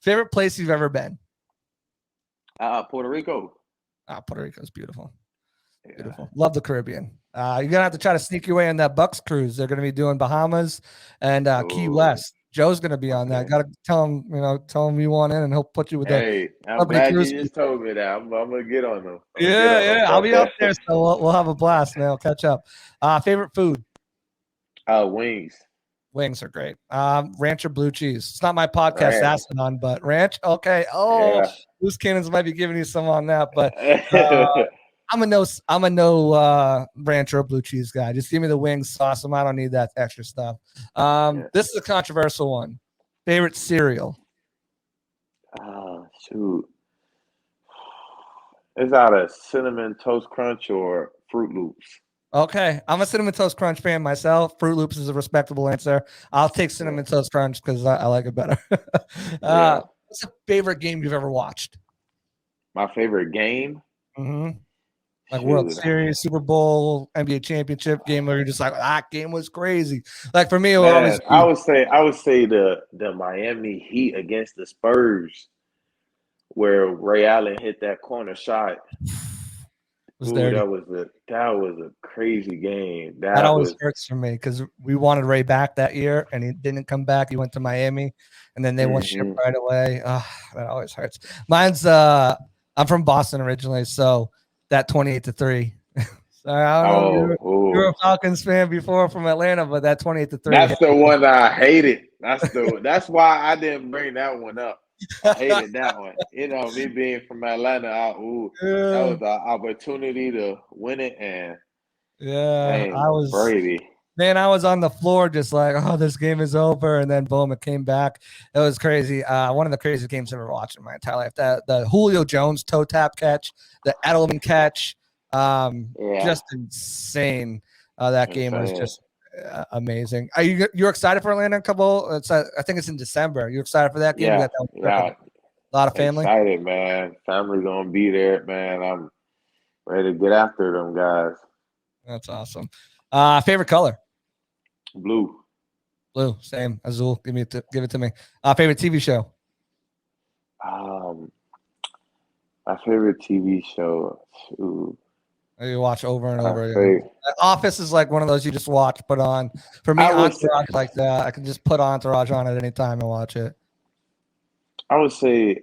S1: Favorite place you've ever been?
S4: Puerto Rico.
S1: Puerto Rico's beautiful.
S4: Yeah.
S1: Beautiful. Love the Caribbean. You're gonna have to try to sneak your way on that Bucks cruise. They're gonna be doing Bahamas and Key
S4: Ooh,
S1: West. Joe's gonna be on that.
S4: okay.
S1: Gotta tell him you want in, and he'll put you with the
S4: Hey, I'm
S1: company
S4: glad
S1: cruise.
S4: you just told me that. I'm gonna get on them. I'm gonna get
S1: Yeah,
S4: on them.
S1: yeah. I'll
S4: Fuck
S1: be up there,
S4: that.
S1: so we'll have a blast, man. We'll catch up. Favorite food?
S4: Wings.
S1: Wings are great. Ranch or blue cheese? It's not my podcast
S4: Ranch.
S1: asking on, but ranch. Okay. Oh,
S4: Yeah.
S1: loose cannons might be giving you some on that, but I'm a no ranch or blue cheese guy. Just give me the wings sauce. I don't need that extra stuff.
S4: Yeah.
S1: This is a controversial one. Favorite cereal?
S4: Shoot. It's out of Cinnamon Toast Crunch or Fruit Loops.
S1: Okay, I'm a Cinnamon Toast Crunch fan myself. Fruit Loops is a respectable answer. I'll take Cinnamon Toast Crunch because I like it better.
S4: Yeah.
S1: What's a favorite game you've ever watched?
S4: My favorite game?
S1: Mm-hmm. Like World
S4: Shoot.
S1: Series, Super Bowl, NBA championship game where you're just like, that game was crazy. Like for me, it would
S4: Man,
S1: always
S4: I
S1: be,
S4: would say the Miami Heat against the Spurs, where Ray Allen hit that corner shot.
S1: was
S4: Ooh,
S1: dirty.
S4: that was a crazy game.
S1: That always hurts for me because we wanted Ray back that year and he didn't come back. He went to Miami and then they went shipped right away. That always hurts. Mine's I'm from Boston originally, so that 28-3. Sorry, I don't know if you're a Falcons fan before from Atlanta, but that 28-3.
S4: That's the one I hated. That's why I didn't bring that one up. I hated that one. Me being from Atlanta, that was an opportunity to win it, and
S1: I was
S4: Brady.
S1: Man, I was on the floor just like, oh, this game is over. And then boom, it came back. It was crazy. One of the craziest games I've ever watched in my entire life. The Julio Jones toe tap catch, the Edelman catch, just insane. That game was just amazing. You're excited for Atlanta? I think it's in December. You're excited for that game?
S4: Yeah,
S1: A lot of family.
S4: Excited, man. Family gonna be there, man. I'm ready to get after them guys.
S1: That's awesome. Favorite color?
S4: Blue,
S1: same. Azul. Give it to me. Favorite TV show?
S4: My favorite TV show.
S1: You watch over and over again. Office is like one of those you just watch, put on. For me, Entourage like that. I can just put Entourage on at any time and watch it.
S4: I would say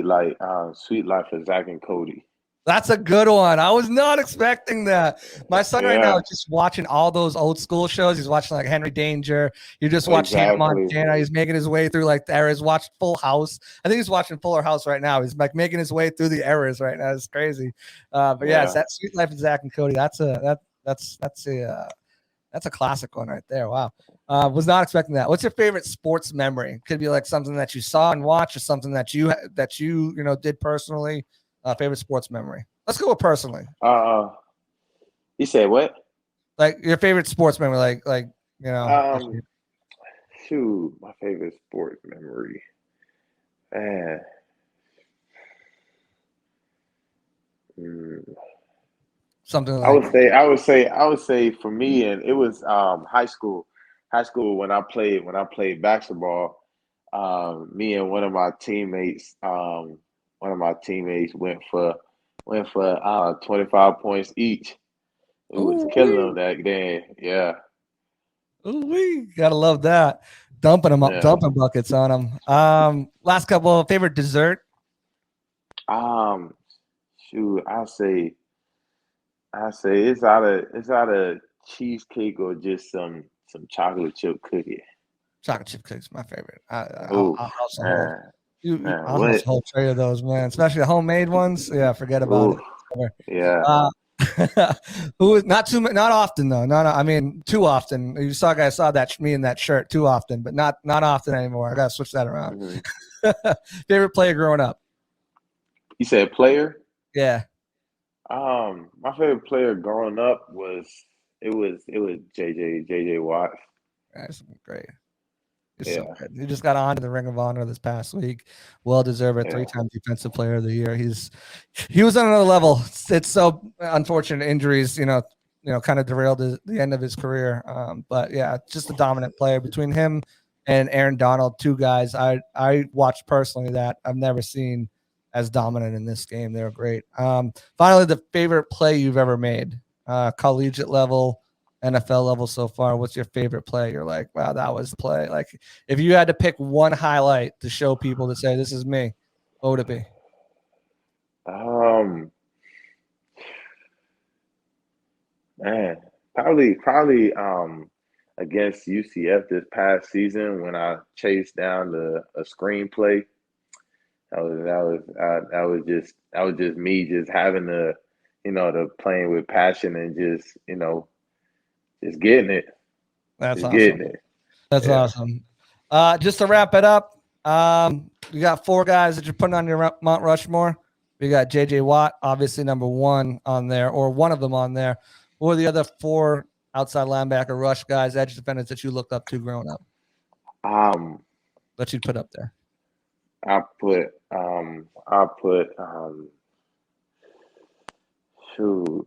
S4: like Sweet Life of Zach and Cody.
S1: That's a good one. I was not expecting that. My son right now
S4: Yeah,
S1: is just watching all those old school shows. He's watching like Henry Danger. You just watched Hannah
S4: exactly.
S1: Montana. He's making his way through like the eras. Watched Full House. I think he's watching Fuller House right now. He's like making his way through the eras right now. It's crazy. But yeah, it's
S4: Yeah.
S1: that Sweet Life of Zach and Cody. That's a classic one right there. Wow. Was not expecting that. What's your favorite sports memory? Could be like something that you saw and watched, or something that you did personally. Favorite sports memory. Let's go with personally.
S4: You said what?
S1: Like your favorite sports memory, that
S4: Um, shoot, my favorite sports memory. Man, mm,
S1: something
S4: I
S1: like
S4: would say, I would say for me, and it was high school. High school when I played basketball. Me and one of my teammates went for 25 points each. It was
S1: ooh
S4: killing
S1: wee,
S4: them that day. Yeah,
S1: ooh wee. Gotta love that. Dumping them up,
S4: yeah.
S1: dumping buckets on them. Last couple favorite dessert.
S4: Um, shoot, I say it's either cheesecake or just some chocolate chip cookie.
S1: Chocolate chip cookies, my favorite.
S4: Oof,
S1: I'll house a whole.
S4: man, man,
S1: I'll house
S4: what?
S1: a whole tray of those, man. Especially the homemade ones. Yeah, forget about
S4: Oof,
S1: it. Over.
S4: yeah.
S1: Uh, who is not often though. I mean, too often. You saw guys saw that me in that shirt too often, but not often anymore. I gotta switch that around.
S4: Mhm.
S1: Favorite player growing up?
S4: You said player?
S1: Yeah,
S4: My favorite player growing up was JJ Watt.
S1: that's great. He's so
S4: Yeah,
S1: good. He just got on to the Ring of Honor this past week. Well deserved it.
S4: yeah,
S1: 3-time Defensive Player of the Year. He was on another level. It's so unfortunate injuries, kind of derailed the end of his career. But yeah, just a dominant player between him and Aaron Donald, two guys I watched personally that I've never seen as dominant in this game. They were great. Finally, the favorite play you've ever made, collegiate level, NFL level so far. What's your favorite play? You're like, wow, that was the play. Like, if you had to pick one highlight to show people to say this is me, what would it be?
S4: Um, man, probably against UCF this past season when I chased down a screenplay. That was just me just having the playing with passion and just getting it,
S1: That's
S4: just
S1: awesome.
S4: getting it.
S1: That's
S4: Yeah.
S1: awesome. Just to wrap it up, you got four guys that you're putting on your Mount Rushmore. We got JJ Watt, obviously number one on there, or one of them on there. Who are the other four outside linebacker, rush guys, edge defenders that you looked up to growing up
S4: Um,
S1: that you'd put up there?
S4: I put shoot,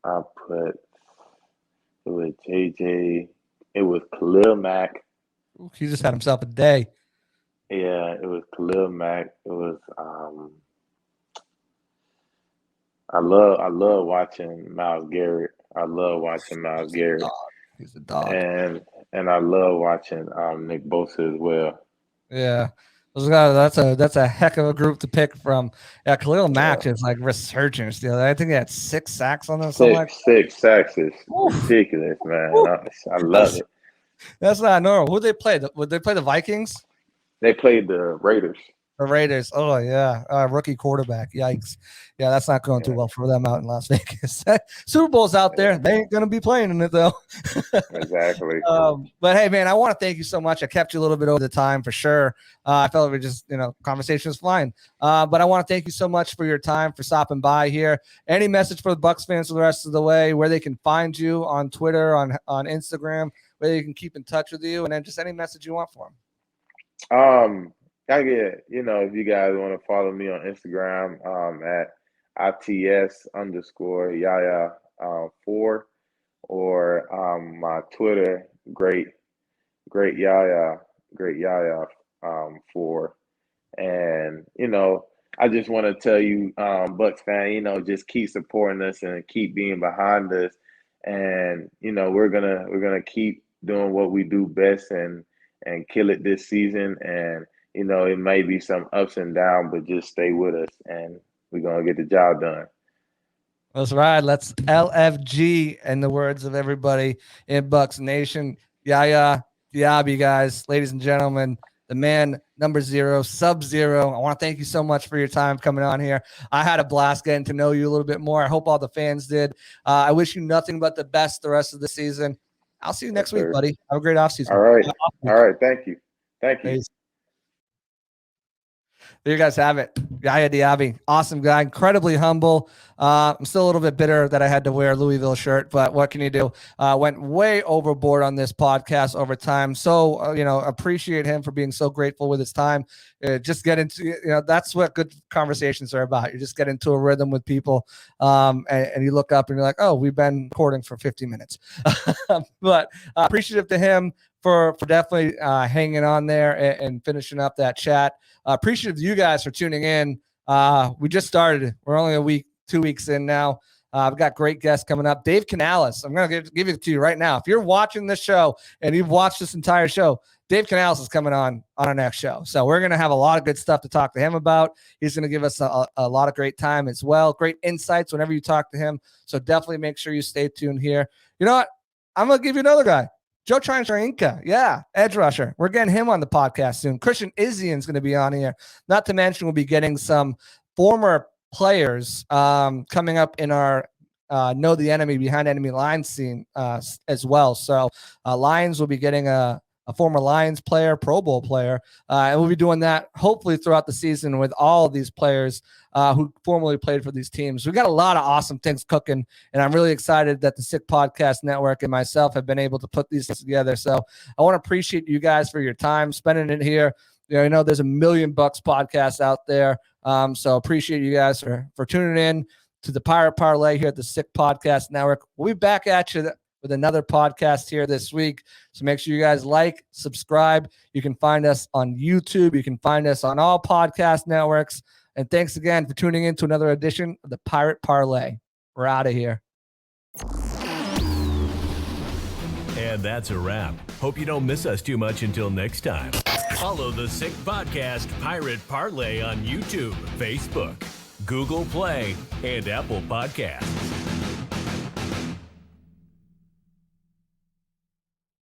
S4: I put it was JJ, it was Khalil Mack.
S1: Ooh, he just had himself a day.
S4: Yeah, it was Khalil Mack. It was I love watching Miles Garrett. I love watching Miles
S1: He's a
S4: Garrett.
S1: dog. He's a dog.
S4: And I love watching Nick Bosa as well.
S1: Yeah. Those guys, that's a heck of a group to pick from. Yeah, Khalil Mack
S4: Yeah.
S1: is like resurgence. I think he had 6 sacks on them, something like
S4: Six sacks is
S1: that. Oof,
S4: ridiculous, man.
S1: oof.
S4: I love
S1: That's
S4: it.
S1: that's not normal. Who they play? Would they play the Vikings?
S4: They played the Raiders.
S1: The Raiders. Oh yeah, rookie quarterback. Yikes. Yeah, that's not going too
S4: Yeah,
S1: well for them out in Las Vegas. Super Bowl's out there.
S4: yeah,
S1: They ain't gonna be playing in it though.
S4: exactly.
S1: But hey, man, I want to thank you so much. I kept you a little bit over the time for sure. I felt we just, conversation was flying. But I want to thank you so much for your time, for stopping by here. Any message for the Bucs fans for the rest of the way, where they can find you on Twitter, on Instagram, where they can keep in touch with you, and then just any message you want for them.
S4: I get, if you guys want to follow me on Instagram, at ITS underscore Yaya 4, or my Twitter, great Yaya 4. And I just want to tell you, Bucks fan, just keep supporting us and keep being behind us. And we're gonna keep doing what we do best and kill it this season. And it may be some ups and downs, but just stay with us, and we're gonna get the job done.
S1: Let's ride. Let's LFG in the words of everybody in Bucs Nation. Yaya Diaby, guys, ladies and gentlemen, the man number 0, Sub-Zero. I want to thank you so much for your time coming on here. I had a blast getting to know you a little bit more. I hope all the fans did. I wish you nothing but the best the rest of the season. I'll see you next week, buddy. Have a great offseason.
S4: All right. All right. Thank you. Thank you.
S1: Peace. There you guys have it. Yaya Diaby, awesome guy, incredibly humble. I'm still a little bit bitter that I had to wear a Louisville shirt, but what can you do? Went way overboard on this podcast over time. So, appreciate him for being so grateful with his time. Just get into, that's what good conversations are about. You just get into a rhythm with people, and you look up and you're like, oh, we've been recording for 50 minutes. But appreciative to him for definitely hanging on there and finishing up that chat. Appreciative to you guys for tuning in. We just started. We're only 2 weeks in now. I've got great guests coming up. Dave Canales. I'm going to give it to you right now. If you're watching this show and you've watched this entire show, Dave Canales is coming on our next show. So we're going to have a lot of good stuff to talk to him about. He's going to give us a lot of great time as well. Great insights whenever you talk to him. So definitely make sure you stay tuned here. You know what? I'm going to give you another guy. Joe Inca, edge rusher. We're getting him on the podcast soon. Christian Izzian's going to be on here. Not to mention we'll be getting some former players coming up in our Know the Enemy Behind Enemy Lines scene as well. So Lions will be getting a former Lions player, Pro Bowl player, and we'll be doing that hopefully throughout the season with all of these players who formerly played for these teams. We've got a lot of awesome things cooking, and I'm really excited that the Sick Podcast Network and myself have been able to put these together. So I want to appreciate you guys for your time spending it here. There's a million Bucs podcasts out there, so appreciate you guys for tuning in to the Pirate Parlay here at the Sick Podcast Network. We'll be back at you with another podcast here this week. So make sure you guys like, subscribe. You can find us on YouTube. You can find us on all podcast networks. And thanks again for tuning in to another edition of the Pirate Parlay. We're out of here.
S2: And that's a wrap. Hope you don't miss us too much until next time. Follow the Sick Podcast Pirate Parlay on YouTube, Facebook, Google Play, and Apple Podcasts.